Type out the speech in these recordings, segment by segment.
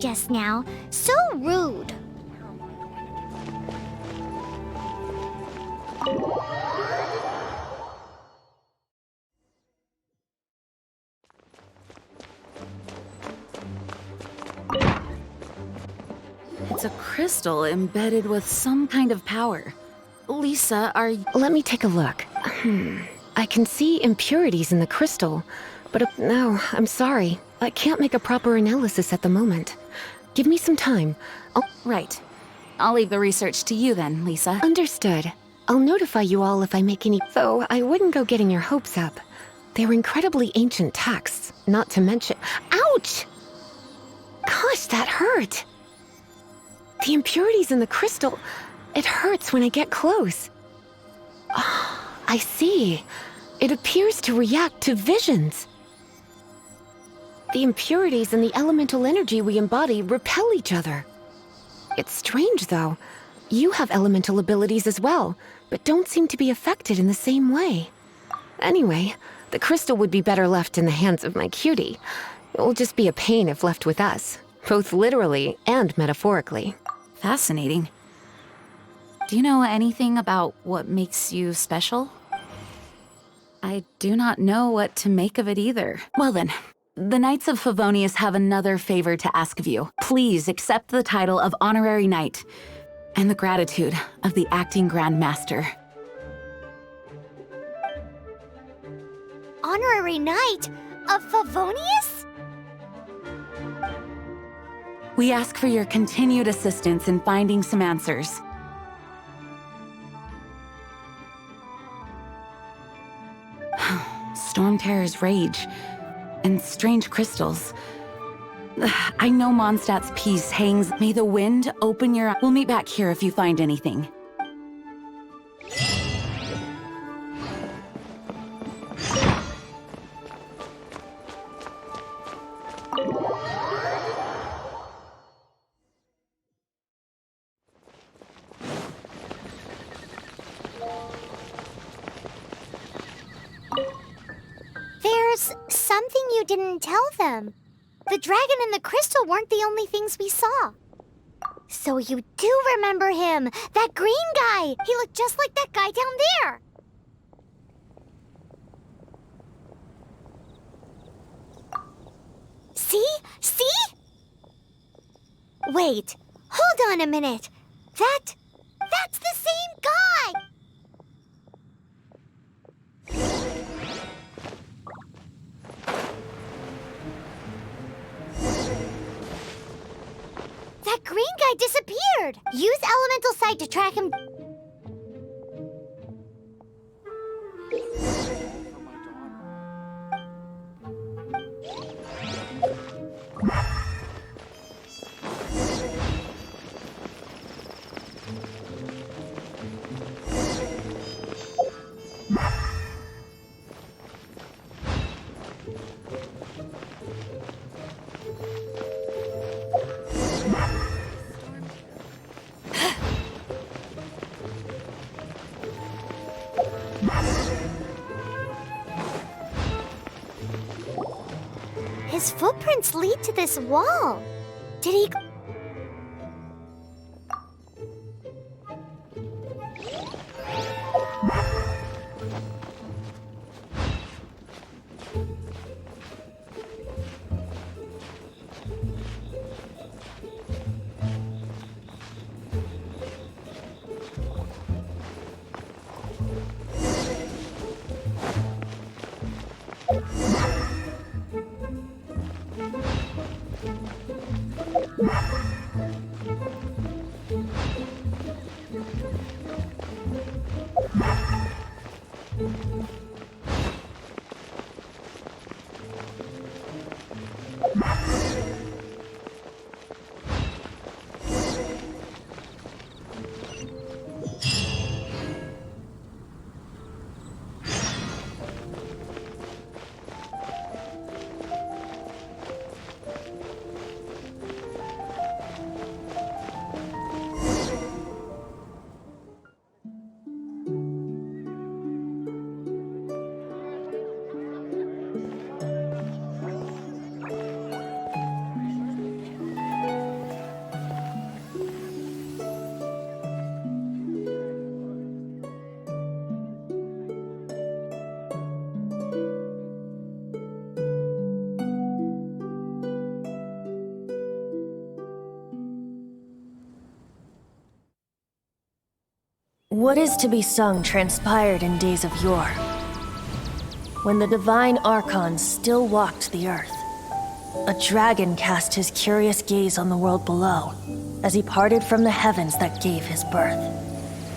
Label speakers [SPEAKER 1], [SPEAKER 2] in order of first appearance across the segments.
[SPEAKER 1] just now. So rude.
[SPEAKER 2] It's a crystal embedded with some kind of power. Lisa, are you...
[SPEAKER 3] Let me take a look. I can see impurities in the crystal, but no, I'm sorry. I can't make a proper analysis at the moment. Give me some time.
[SPEAKER 2] Right. I'll leave the research to you then, Lisa.
[SPEAKER 3] Understood. I'll notify you all if I make any... Though I wouldn't go getting your hopes up. They're incredibly ancient texts, not to mention... Ouch! Gosh, that hurt! The impurities in the crystal... It hurts when I get close. Oh, I see. It appears to react to visions. The impurities and the elemental energy we embody repel each other. It's strange, though. You have elemental abilities as well, but don't seem to be affected in the same way. Anyway, the crystal would be better left in the hands of my cutie. It will just be a pain if left with us, both literally and metaphorically.
[SPEAKER 2] Fascinating. Do you know anything about what makes you special? I do not know what to make of it either. Well then, the Knights of Favonius have another favor to ask of you. Please accept the title of Honorary Knight and the gratitude of the Acting Grand Master.
[SPEAKER 1] Honorary Knight of Favonius?
[SPEAKER 2] We ask for your continued assistance in finding some answers. Storm Terror's rage and strange crystals. I know Mondstadt's peace hangs. May the wind open your... We'll meet back here if you find anything.
[SPEAKER 1] There's something you didn't tell them. The dragon and the crystal weren't the only things we saw. So you do remember him, that green guy. He looked just like that guy down there. See? See? Wait, hold on a minute. That's the same guy! That green guy disappeared! Use Elemental Sight to track him. His footprints lead to this wall. Did he...
[SPEAKER 4] What is to be sung transpired in days of yore, when the divine archons still walked the earth. A dragon cast his curious gaze on the world below, as he parted from the heavens that gave his birth.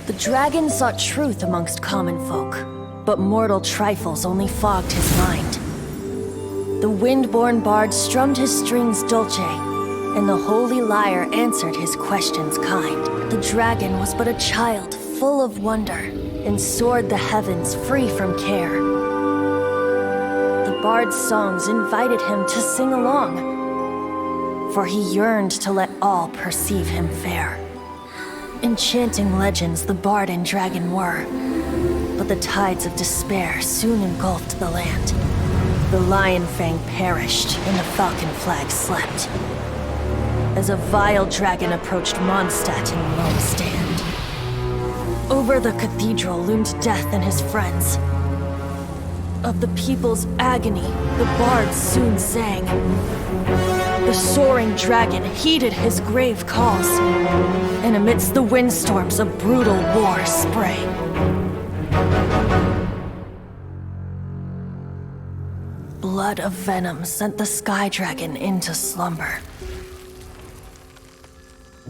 [SPEAKER 4] The dragon sought truth amongst common folk, but mortal trifles only fogged his mind. The wind-born bard strummed his strings dolce, and the holy lyre answered his questions kind. The dragon was but a child full of wonder, and soared the heavens free from care. The bard's songs invited him to sing along, for he yearned to let all perceive him fair. Enchanting legends the bard and dragon were, but the tides of despair soon engulfed the land. The lion fang perished, and the falcon flag slept, as a vile dragon approached Mondstadt in lone stand. Over the cathedral loomed death and his friends. Of the people's agony, the bards soon sang. The soaring dragon heeded his grave calls, and amidst the windstorms a brutal war sprang. Blood of venom sent the sky dragon into slumber,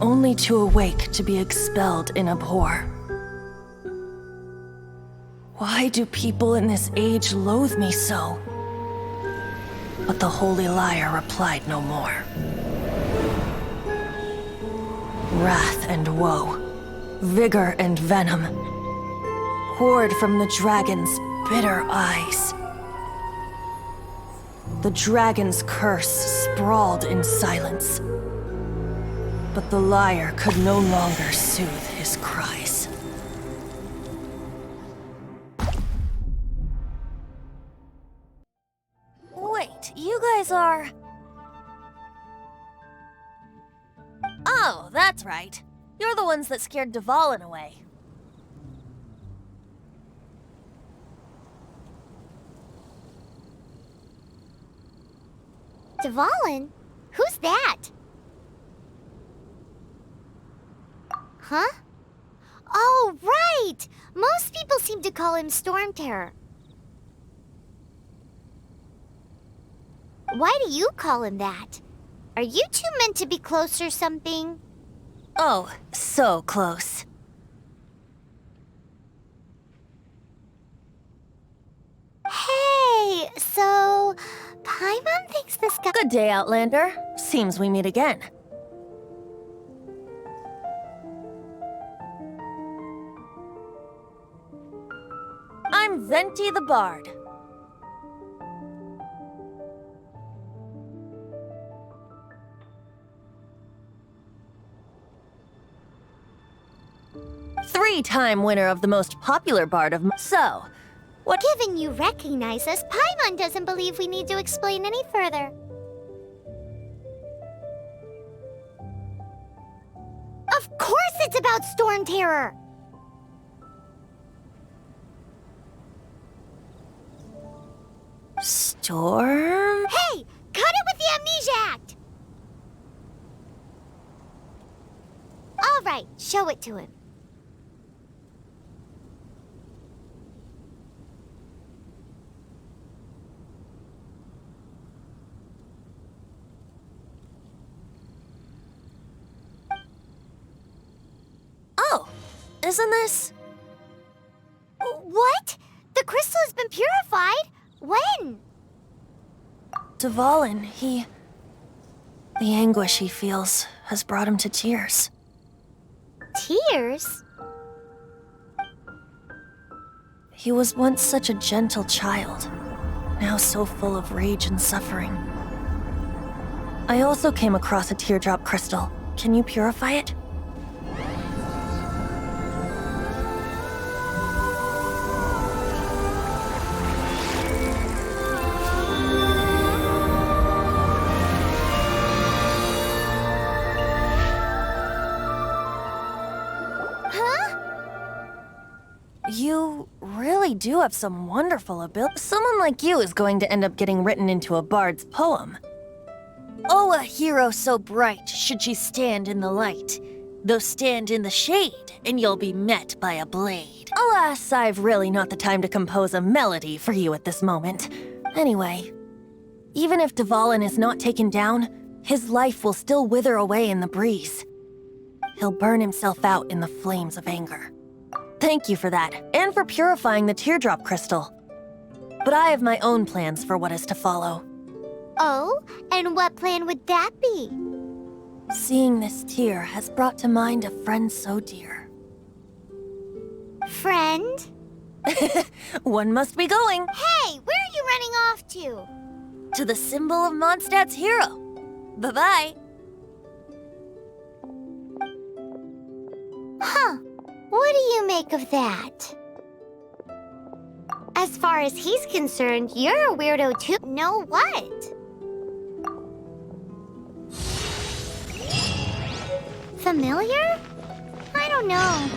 [SPEAKER 4] only to awake to be expelled in abhor. Why do people in this age loathe me so? But the holy lyre replied no more. Wrath and woe, vigor and venom, poured from the dragon's bitter eyes. The dragon's curse sprawled in silence, but the lyre could no longer soothe his cries. Wait, you guys are... Oh, that's right. You're the ones that scared Dvalin away.
[SPEAKER 1] Dvalin? Who's that? Huh? Oh, right! Most people seem to call him Storm Terror. Why do you call him that? Are you two meant to be close or something?
[SPEAKER 4] Oh, so close.
[SPEAKER 1] Hey, so... Paimon thinks this guy...
[SPEAKER 4] Good day, Outlander. Seems we meet again. I'm Venti the Bard. Three-time winner of the most popular bard of... So, what...
[SPEAKER 1] Given you recognize us, Paimon doesn't believe we need to explain any further. Of course it's about Storm Terror!
[SPEAKER 4] Storm?
[SPEAKER 1] Hey! Cut it with the Amnesia Act! All right, show it to him.
[SPEAKER 4] Oh, isn't this...
[SPEAKER 1] What? The crystal has been purified? When?
[SPEAKER 4] Dvalin, the anguish he feels has brought him to tears.
[SPEAKER 1] Tears?
[SPEAKER 4] He was once such a gentle child, now so full of rage and suffering. I also came across a teardrop crystal. Can you purify it? You really do have some wonderful ability. Someone like you is going to end up getting written into a bard's poem. Oh, a hero so bright should she stand in the light, Though stand in the shade, and you'll be met by a blade. Alas, I've really not the time to compose a melody for you at this moment. Anyway, even if Dvalin is not taken down, his life will still wither away in the breeze. He'll burn himself out in the flames of anger. Thank you for that, and for purifying the teardrop crystal. But I have my own plans for what is to follow.
[SPEAKER 1] Oh, and what plan would that be?
[SPEAKER 4] Seeing this tear has brought to mind a friend so dear.
[SPEAKER 1] Friend?
[SPEAKER 4] One must be going
[SPEAKER 1] Hey, where are you running off to?
[SPEAKER 4] to the symbol of Mondstadt's hero. Bye-bye.
[SPEAKER 1] Huh. What do you make of that? As far as he's concerned, you're a weirdo too. Know what? Familiar? I don't know.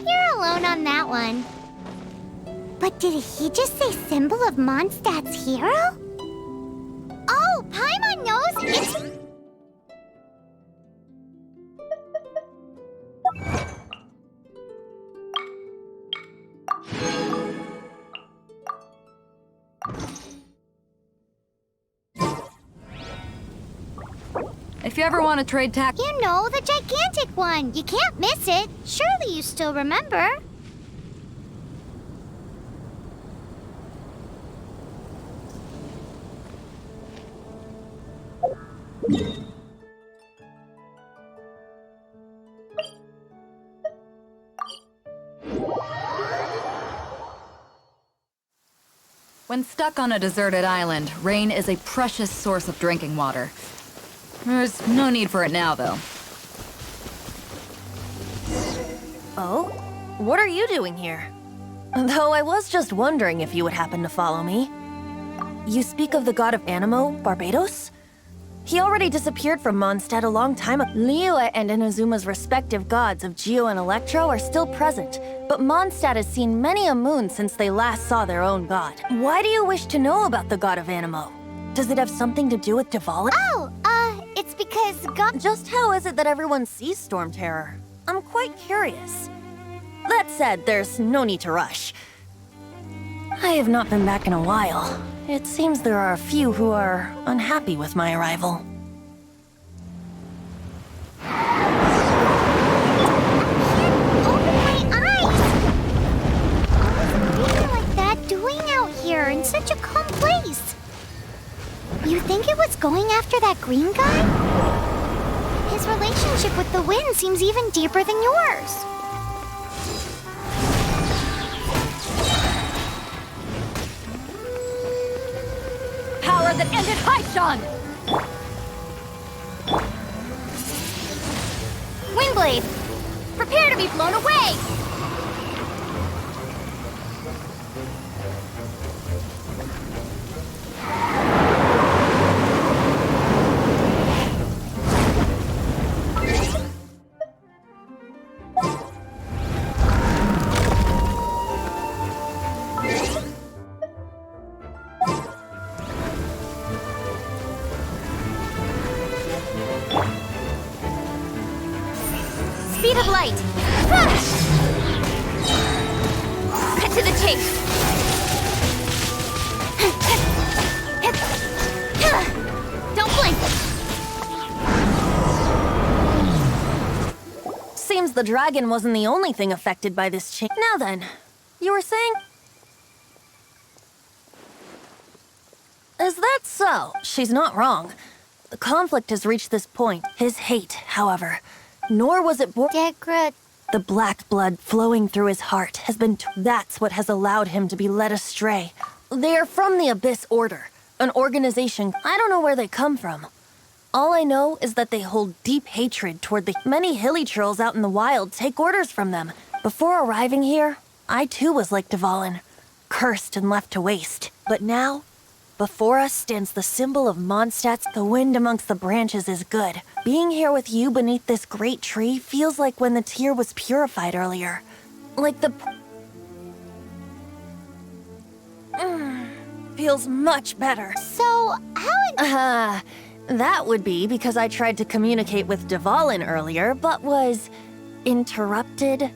[SPEAKER 1] You're alone on that one. But did he just say symbol of Mondstadt's hero? Oh, Paimon knows it's...
[SPEAKER 2] If you ever want to trade
[SPEAKER 1] You know, the gigantic one. You can't miss it. Surely you still remember.
[SPEAKER 5] When stuck on a deserted island, rain is a precious source of drinking water. There's no need for it now, though.
[SPEAKER 4] Oh? What are you doing here? Though I was just wondering if you would happen to follow me. You speak of the god of Animo, Barbados? He already disappeared from Mondstadt a long time ago. Liyue and Inazuma's respective gods of Geo and Electro are still present, but Mondstadt has seen many a moon since they last saw their own god. Why do you wish to know about the god of Animo? Does it have something to do with Dvalin?
[SPEAKER 1] Oh, it's because God...
[SPEAKER 4] Just how is it that everyone sees Storm Terror? I'm quite curious. That said, there's no need to rush. I have not been back in a while. It seems there are a few who are unhappy with my arrival.
[SPEAKER 1] Open my eyes! What was like that doing out here in such a calm place? You think it was going after that green guy? His relationship with the wind seems even deeper than yours.
[SPEAKER 5] Power that ended Haishan!
[SPEAKER 1] Windblade, prepare to be blown away! Speed of light! Cut to the chase! Don't blink!
[SPEAKER 4] Seems the dragon wasn't the only thing affected by this change. Now then, you were saying? Is that so? She's not wrong. The conflict has reached this point. His hate, however, nor was it born.
[SPEAKER 1] Degra...
[SPEAKER 4] The black blood flowing through his heart has been. That's what has allowed him to be led astray. They are from the Abyss Order, an organization. I don't know where they come from. All I know is that they hold deep hatred toward the many hilly trolls out in the wild. Take orders from them. Before arriving here, I too was like Dvalin, cursed and left to waste. But now, before us stands the symbol of Mondstadt's. The wind amongst the branches is good. Being here with you beneath this great tree feels like when the tear was purified earlier. Like the... feels much better.
[SPEAKER 1] So, how...
[SPEAKER 4] That would be because I tried to communicate with Dvalin earlier, but was interrupted.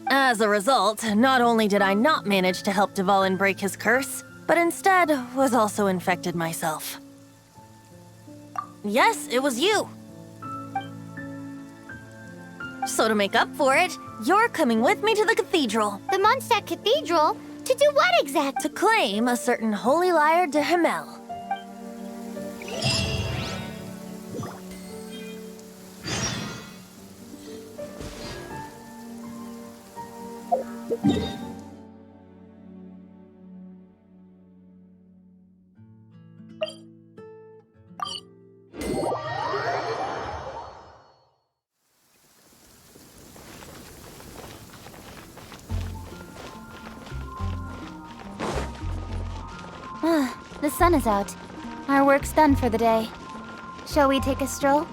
[SPEAKER 4] As a result, not only did I not manage to help Dvalin break his curse, but instead was also infected myself. Yes, it was you. So to make up for it, you're coming with me to the cathedral
[SPEAKER 1] The Mondstadt Cathedral? To do what exact?
[SPEAKER 4] to claim a certain holy lyre de Himmel.
[SPEAKER 1] The sun is out. Our work's done for the day. Shall we take a stroll?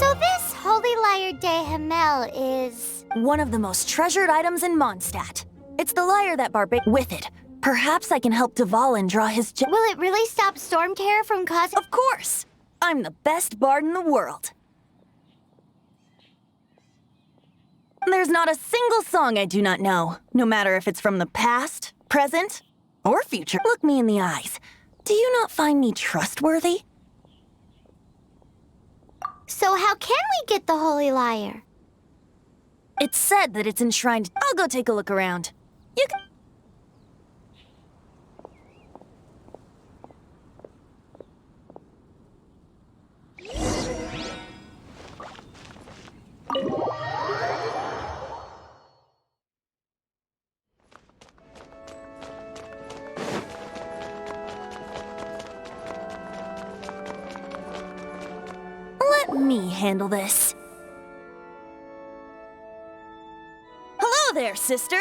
[SPEAKER 1] So this Holy Lyre de Himmel is...
[SPEAKER 4] One of the most treasured items in Mondstadt. It's the lyre that with it. Perhaps I can help Dvalin draw his
[SPEAKER 1] Will it really stop Storm Terror from causing...
[SPEAKER 4] Of course! I'm the best bard in the world. There's not a single song I do not know, no matter if it's from the past, present, or future. Look me in the eyes. Do you not find me trustworthy?
[SPEAKER 1] So how can we get the Holy Lyre?
[SPEAKER 4] It's said that it's enshrined. I'll go take a look around. You can... Let me handle this. Hello there, sister.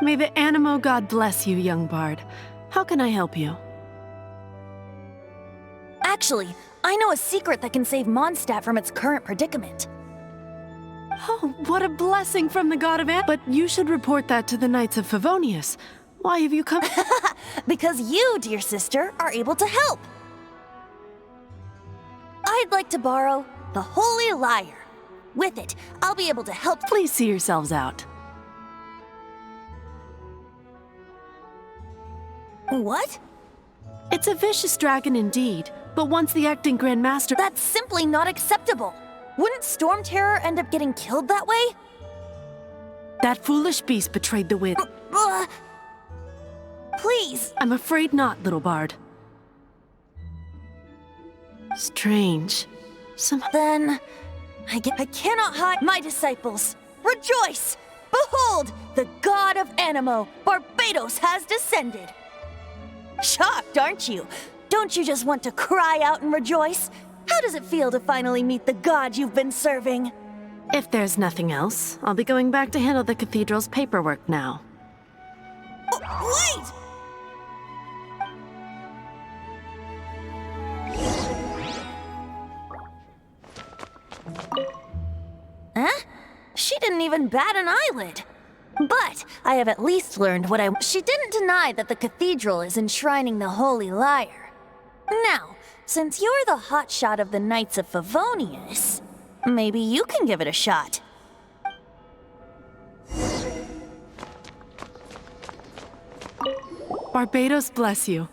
[SPEAKER 6] May the Animo God bless you, young bard. How can I help you?
[SPEAKER 4] Actually, I know a secret that can save Mondstadt from its current predicament.
[SPEAKER 6] Oh, what a blessing from the God of But you should report that to the Knights of Favonius. Why have you come?
[SPEAKER 4] Because you, dear sister, are able to help. I'd like to borrow the Holy Lyre. With it, I'll be able to help.
[SPEAKER 6] Please see yourselves out.
[SPEAKER 4] What?
[SPEAKER 6] It's a vicious dragon indeed, but once the acting Grand Master...
[SPEAKER 4] That's simply not acceptable. Wouldn't Storm Terror end up getting killed that way?
[SPEAKER 6] That foolish beast betrayed the wind.
[SPEAKER 4] Please.
[SPEAKER 6] I'm afraid not, little bard. Strange.
[SPEAKER 4] Then, I cannot hide my disciples. Rejoice! Behold, the god of Animo, Barbados, has descended. Shocked, aren't you? Don't you just want to cry out and rejoice? How does it feel to finally meet the god you've been serving?
[SPEAKER 6] If there's nothing else, I'll be going back to handle the cathedral's paperwork now.
[SPEAKER 4] Wait! Huh? She didn't even bat an eyelid. But I have at least learned what She didn't deny that the cathedral is enshrining the Holy Lyre. Now, since you're the hotshot of the Knights of Favonius, maybe you can give it a shot.
[SPEAKER 6] Barbados bless you.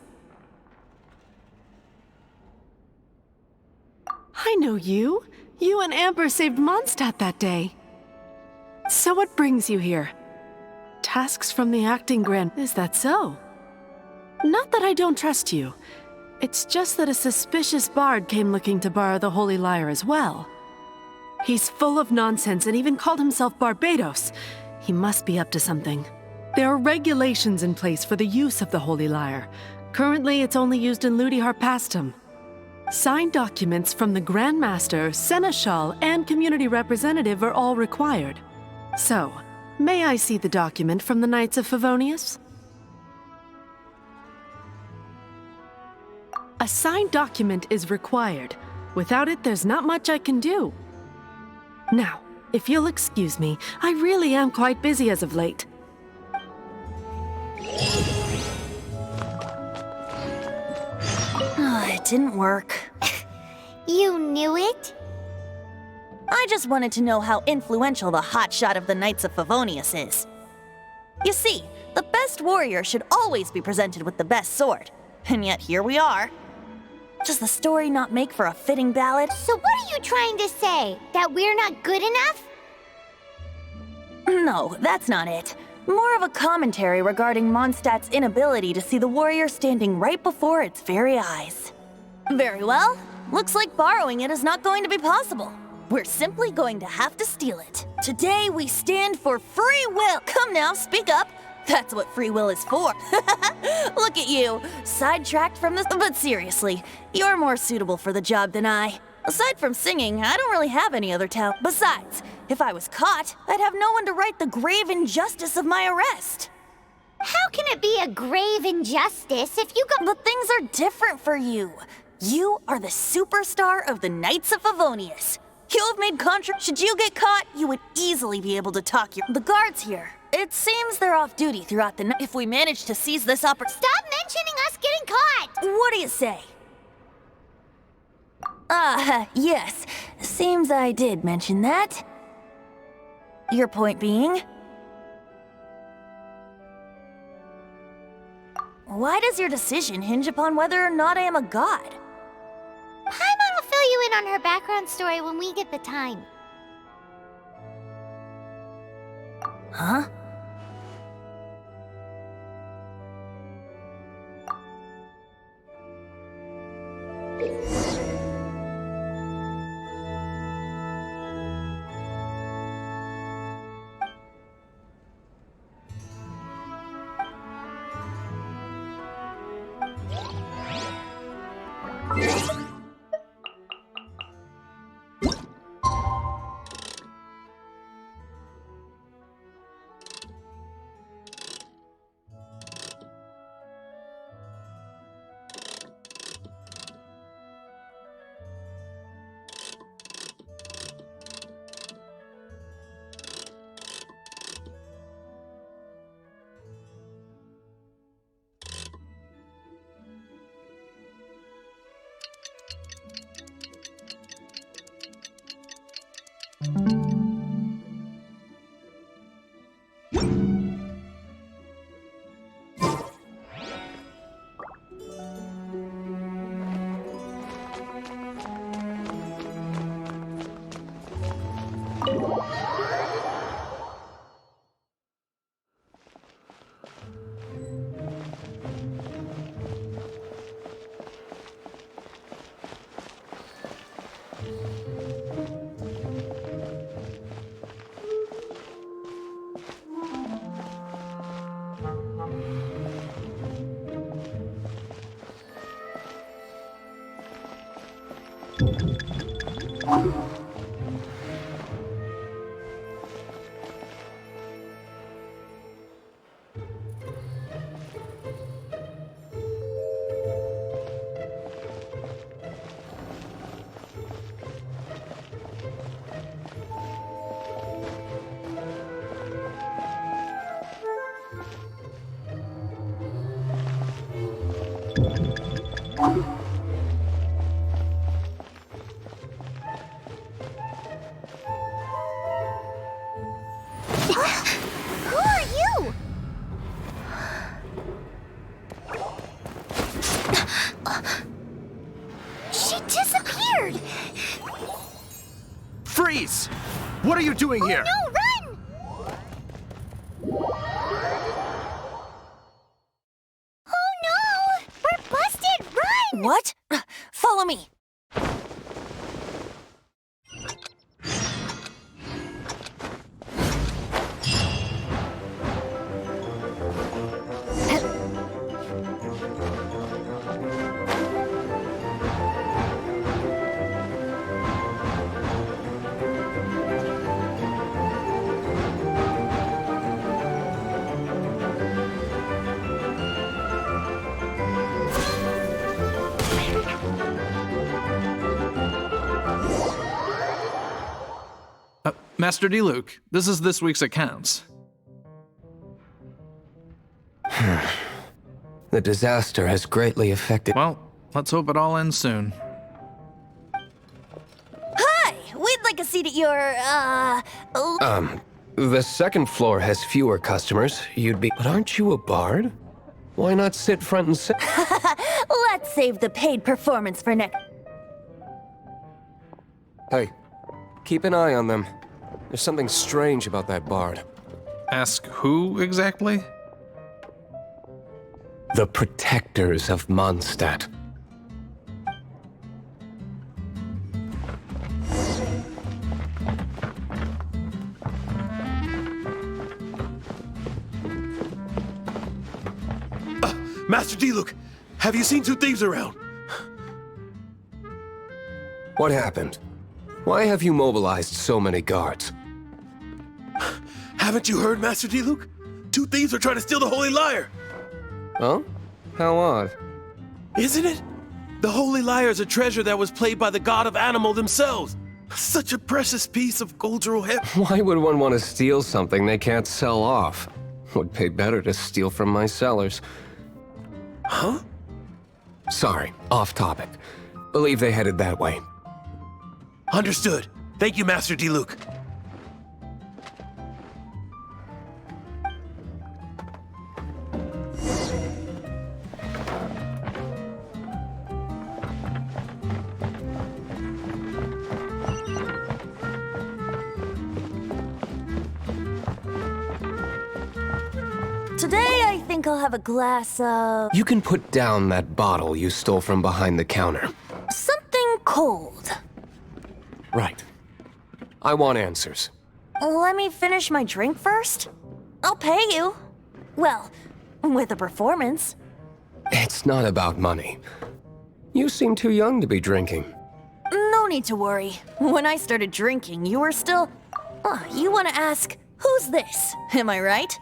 [SPEAKER 6] I know you. You and Amber saved Mondstadt that day. So what brings you here? Tasks from the acting Grand... Is that so? Not that I don't trust you. It's just that a suspicious bard came looking to borrow the Holy Lyre as well. He's full of nonsense and even called himself Barbados. He must be up to something. There are regulations in place for the use of the Holy Lyre. Currently, it's only used in Ludi Harpastum. Signed documents from the Grand Master, Seneschal, and Community Representative are all required. So, may I see the document from the Knights of Favonius? A signed document is required. Without it, there's not much I can do. Now, if you'll excuse me, I really am quite busy as of late.
[SPEAKER 4] It didn't work.
[SPEAKER 1] You knew it?
[SPEAKER 7] I just wanted to know how influential the hotshot of the Knights of Favonius is. You see, the best warrior should always be presented with the best sword. And yet here we are. Does the story not make for a fitting ballad?
[SPEAKER 1] So what are you trying to say? That we're not good enough?
[SPEAKER 7] No, that's not it. More of a commentary regarding Mondstadt's inability to see the warrior standing right before its very eyes. Very well. Looks like borrowing it is not going to be possible. We're simply going to have to steal it. Today we stand for free will. Come now, speak up. That's what free will is for. Look at you, sidetracked from this. But seriously, you're more suitable for the job than I. Aside from singing, I don't really have any other talent. Besides, if I was caught, I'd have no one to right the grave injustice of my arrest.
[SPEAKER 1] How can it be a grave injustice if you got—
[SPEAKER 7] But things are different for you. You are the superstar of the Knights of Favonius. You have made Should you get caught, you would easily be able to talk the guards here. It seems they're off duty throughout the night. If we manage to seize this opportunity—
[SPEAKER 1] Stop mentioning us getting caught!
[SPEAKER 7] What do you say? Yes. Seems I did mention that. Your point being? Why does your decision hinge upon whether or not I am a god?
[SPEAKER 1] Paimon will fill you in on her background story when we get the time.
[SPEAKER 7] Huh?
[SPEAKER 1] Who are you? She disappeared!
[SPEAKER 8] Freeze! What are you doing here?
[SPEAKER 1] No, run! Oh no! We're busted! Run!
[SPEAKER 7] What? Follow me.
[SPEAKER 9] Master D. Luke, this is this week's accounts.
[SPEAKER 10] The disaster has greatly affected...
[SPEAKER 9] Well, let's hope it all ends soon.
[SPEAKER 7] Hi! We'd like a seat at your,
[SPEAKER 10] The second floor has fewer customers. You'd be... But aren't you a bard? Why not sit front and center?
[SPEAKER 7] Let's save the paid performance for next...
[SPEAKER 10] Hey, keep an eye on them. There's something strange about that bard.
[SPEAKER 9] Ask who exactly?
[SPEAKER 10] The protectors of Mondstadt.
[SPEAKER 8] Master D-Luke, have you seen two thieves around?
[SPEAKER 10] What happened? Why have you mobilized so many guards?
[SPEAKER 8] Haven't you heard, Master D-Luke? Two thieves are trying to steal the Holy Lyre!
[SPEAKER 10] Huh? How odd.
[SPEAKER 8] Isn't it? The Holy Lyre is a treasure that was played by the god of animal themselves. Such a precious piece of cultural
[SPEAKER 10] Why would one want to steal something they can't sell off? Would pay better to steal from my sellers.
[SPEAKER 8] Huh?
[SPEAKER 10] Sorry, off topic. Believe they headed that way.
[SPEAKER 8] Understood. Thank you, Master D-Luke.
[SPEAKER 7] Today, I think I'll have a glass of...
[SPEAKER 10] You can put down that bottle you stole from behind the counter.
[SPEAKER 7] something cold.
[SPEAKER 10] Right. I want answers.
[SPEAKER 7] Let me finish my drink first. I'll pay you. Well, with a performance.
[SPEAKER 10] It's not about money. You seem too young to be drinking.
[SPEAKER 7] No need to worry. When I started drinking, you were still... you want to ask, who's this? Am I right?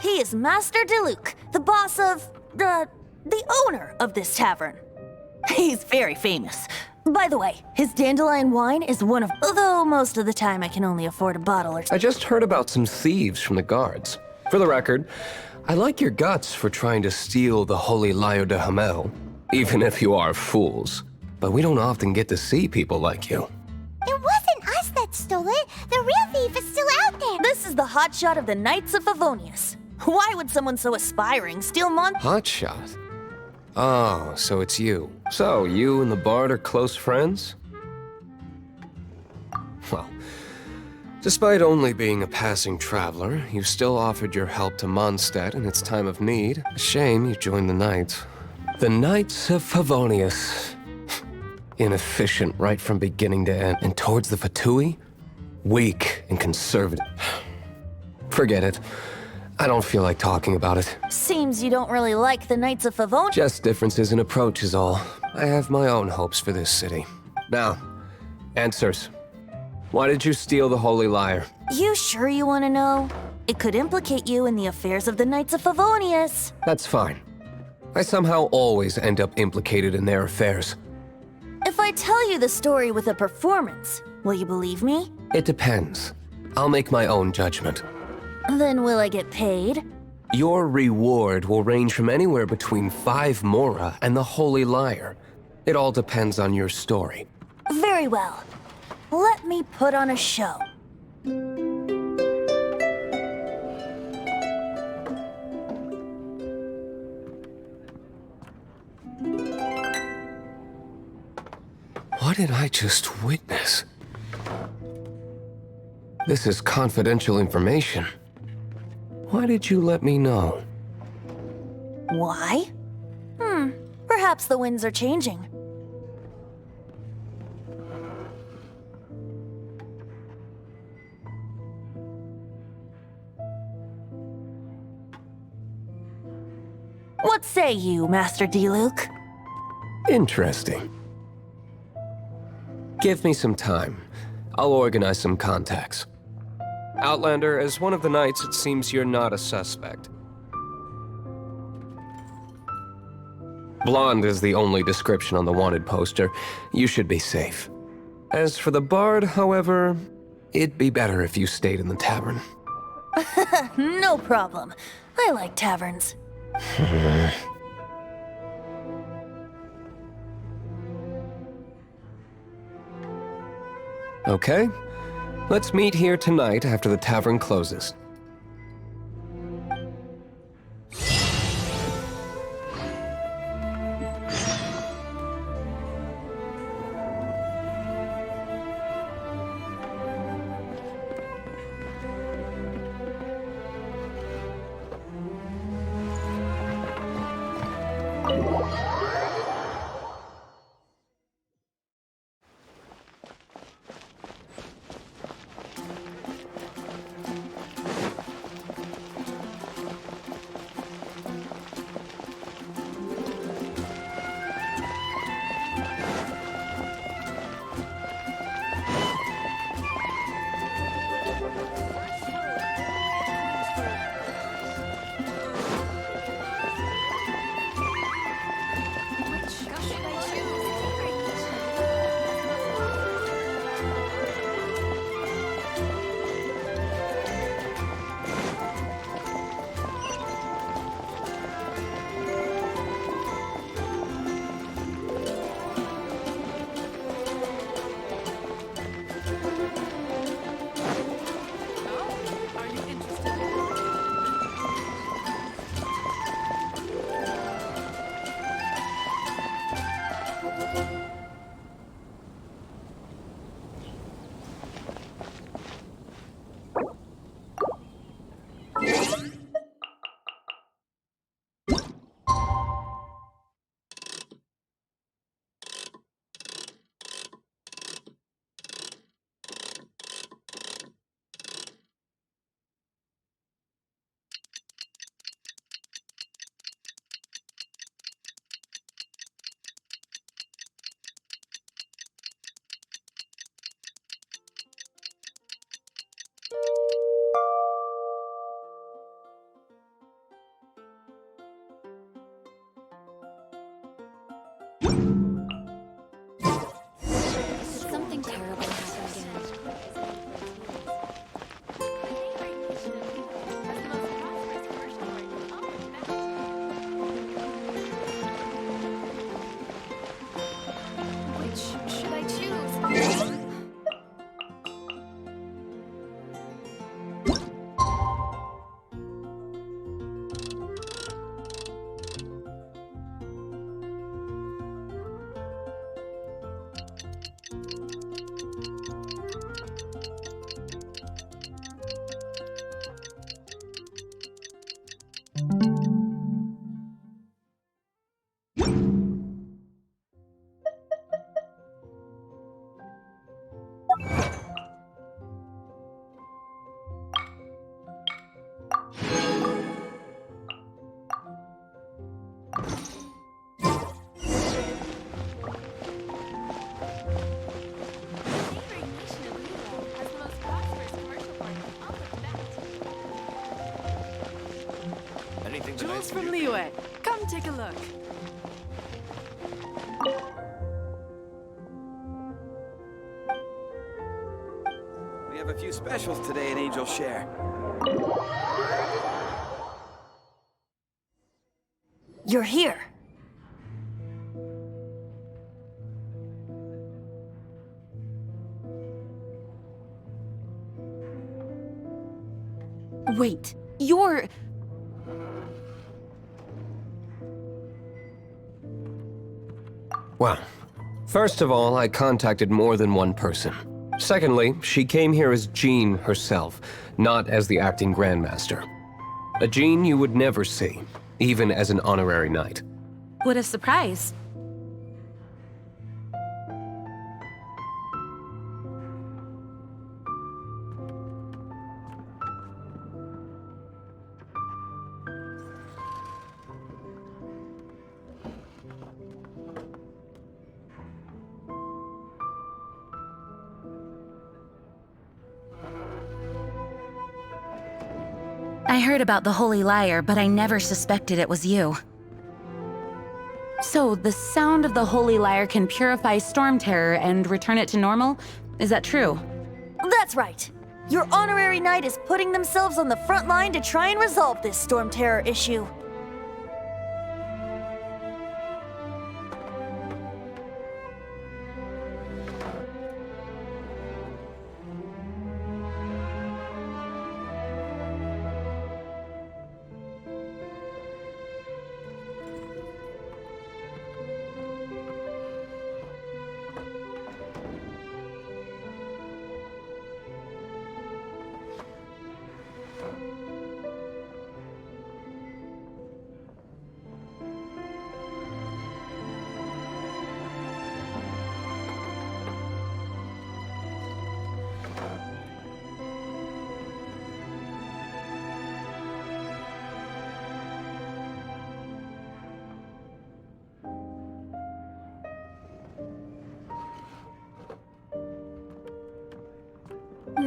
[SPEAKER 7] He is Master DeLuke, the boss of... the owner of this tavern. He's very famous. By the way, his dandelion wine is one of... Although most of the time I can only afford a bottle or...
[SPEAKER 10] I just heard about some thieves from the guards. For the record, I like your guts for trying to steal the Holy Lyre de Hamel, even if you are fools. But we don't often get to see people like you.
[SPEAKER 1] It wasn't us that stole it. The real thief is still out there.
[SPEAKER 7] This is the hotshot of the Knights of Favonius. Why would someone so aspiring steal
[SPEAKER 10] Hotshot? Oh, so it's you. So, you and the bard are close friends? Well, despite only being a passing traveler, you still offered your help to Mondstadt in its time of need. A shame you joined the Knights. The Knights of Favonius. Inefficient right from beginning to end. And towards the Fatui? Weak and conservative. Forget it. I don't feel like talking about it.
[SPEAKER 7] Seems you don't really like the Knights of Favonius.
[SPEAKER 10] Just differences in approach is all. I have my own hopes for this city. Now, answers. Why did you steal the Holy Lyre?
[SPEAKER 7] You sure you want to know? It could implicate you in the affairs of the Knights of Favonius.
[SPEAKER 10] That's fine. I somehow always end up implicated in their affairs.
[SPEAKER 7] If I tell you the story with a performance, will you believe me?
[SPEAKER 10] It depends. I'll make my own judgment.
[SPEAKER 7] Then will I get paid?
[SPEAKER 10] Your reward will range from anywhere between 5 mora and the Holy Lyre. It all depends on your story.
[SPEAKER 7] Very well. Let me put on a show.
[SPEAKER 10] What did I just witness? This is confidential information. Why did you let me know?
[SPEAKER 7] Why? Perhaps the winds are changing. What say you, Master D-Luke?
[SPEAKER 10] Interesting. Give me some time. I'll organize some contacts. Outlander, as one of the knights, it seems you're not a suspect. Blonde is the only description on the wanted poster. You should be safe. As for the bard, however, it'd be better if you stayed in the tavern.
[SPEAKER 7] No problem. I like taverns.
[SPEAKER 10] Okay, let's meet here tonight after the tavern closes.
[SPEAKER 2] Something terrible happened again. Which should I choose?
[SPEAKER 6] Jules from Liyue, come take a look.
[SPEAKER 11] We have a few specials today at Angel Share.
[SPEAKER 7] You're here.
[SPEAKER 3] Wait, you're...
[SPEAKER 10] Well, first of all, I contacted more than one person. Secondly, she came here as Jean herself, not as the acting Grandmaster. A Jean you would never see, even as an honorary knight.
[SPEAKER 2] What a surprise. I heard about the Holy Liar, but I never suspected it was you. So, the sound of the Holy Lyre can purify Storm Terror and return it to normal? Is that true?
[SPEAKER 7] That's right. Your honorary knight is putting themselves on the front line to try and resolve this Storm Terror issue.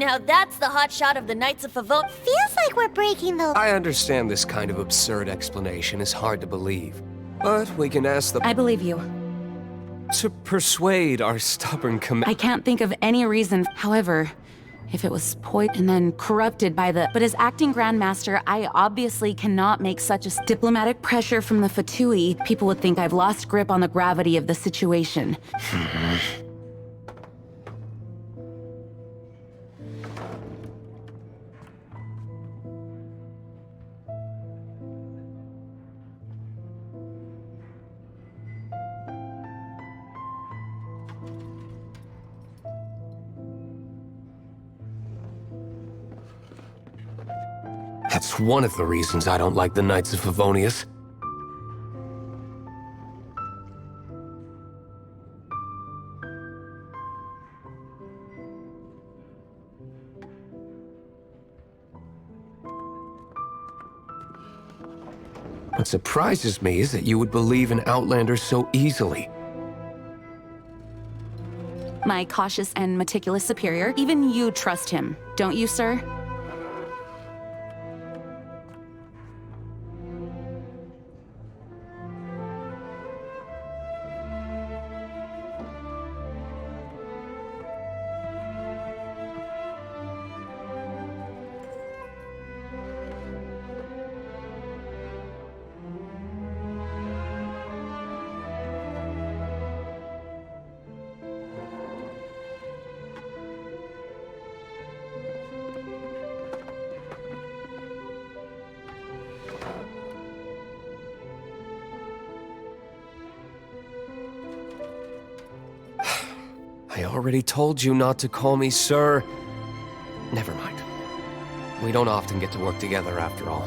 [SPEAKER 7] Now that's the hot shot of the Knights of Favon.
[SPEAKER 1] Feels like we're breaking the...
[SPEAKER 10] I understand this kind of absurd explanation is hard to believe, but we can ask the...
[SPEAKER 2] I believe you.
[SPEAKER 10] to persuade our stubborn
[SPEAKER 2] I can't think of any reason. However, if it was poisoned and then corrupted by the... But as acting Grandmaster, I obviously cannot make such a diplomatic pressure from the Fatui. People would think I've lost grip on the gravity of the situation.
[SPEAKER 10] That's one of the reasons I don't like the Knights of Favonius. What surprises me is that you would believe in Outlanders so easily.
[SPEAKER 2] My cautious and meticulous superior, even you trust him, don't you, sir?
[SPEAKER 10] I already told you not to call me sir. Never mind. We don't often get to work together after all.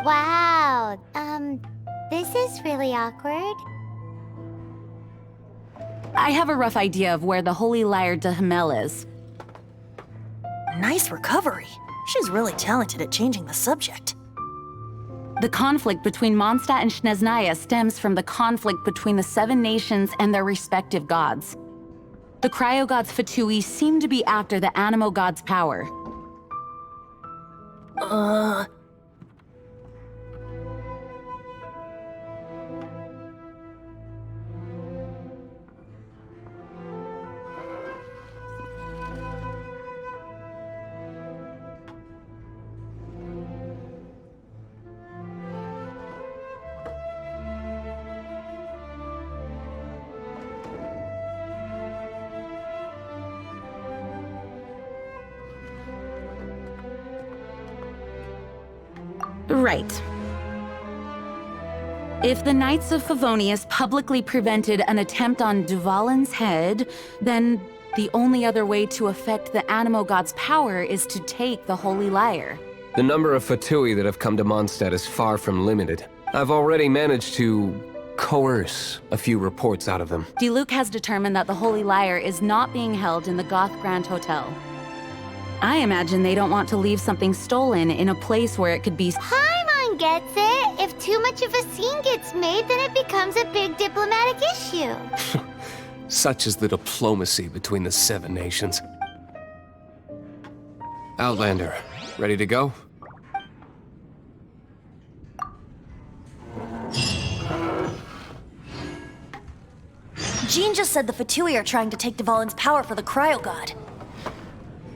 [SPEAKER 1] Wow, this is really awkward.
[SPEAKER 2] I have a rough idea of where the Holy Lyre de Himmel is.
[SPEAKER 7] Nice recovery. She's really talented at changing the subject.
[SPEAKER 2] The conflict between Mondstadt and Snezhnaya stems from the conflict between the Seven Nations and their respective gods. The cryo-gods Fatui seem to be after the Animo god's power. Right. If the Knights of Favonius publicly prevented an attempt on Dvalin's head, then the only other way to affect the Animo God's power is to take the Holy Lyre.
[SPEAKER 10] The number of Fatui that have come to Mondstadt is far from limited. I've already managed to coerce a few reports out of them.
[SPEAKER 2] Diluc has determined that the Holy Lyre is not being held in the Goth Grand Hotel. I imagine they don't want to leave something stolen in a place where it could be...
[SPEAKER 1] Paimon gets it. If too much of a scene gets made, then it becomes a big diplomatic issue.
[SPEAKER 10] Such is the diplomacy between the 7 nations. Outlander, ready to go?
[SPEAKER 7] Jean just said the Fatui are trying to take Dvalin's power for the Cryo God.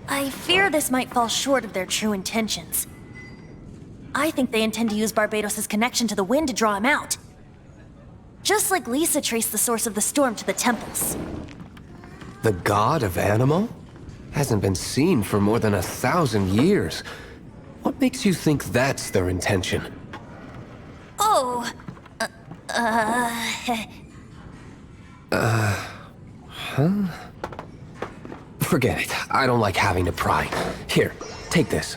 [SPEAKER 7] I fear this might fall short of their true intentions. I think they intend to use Barbados' connection to the wind to draw him out. Just like Lisa traced the source of the storm to the temples.
[SPEAKER 10] The god of Animo? Hasn't been seen for more than 1,000 years. What makes you think that's their intention?
[SPEAKER 7] Oh,
[SPEAKER 10] Forget it. I don't like having to pry. Here, take this.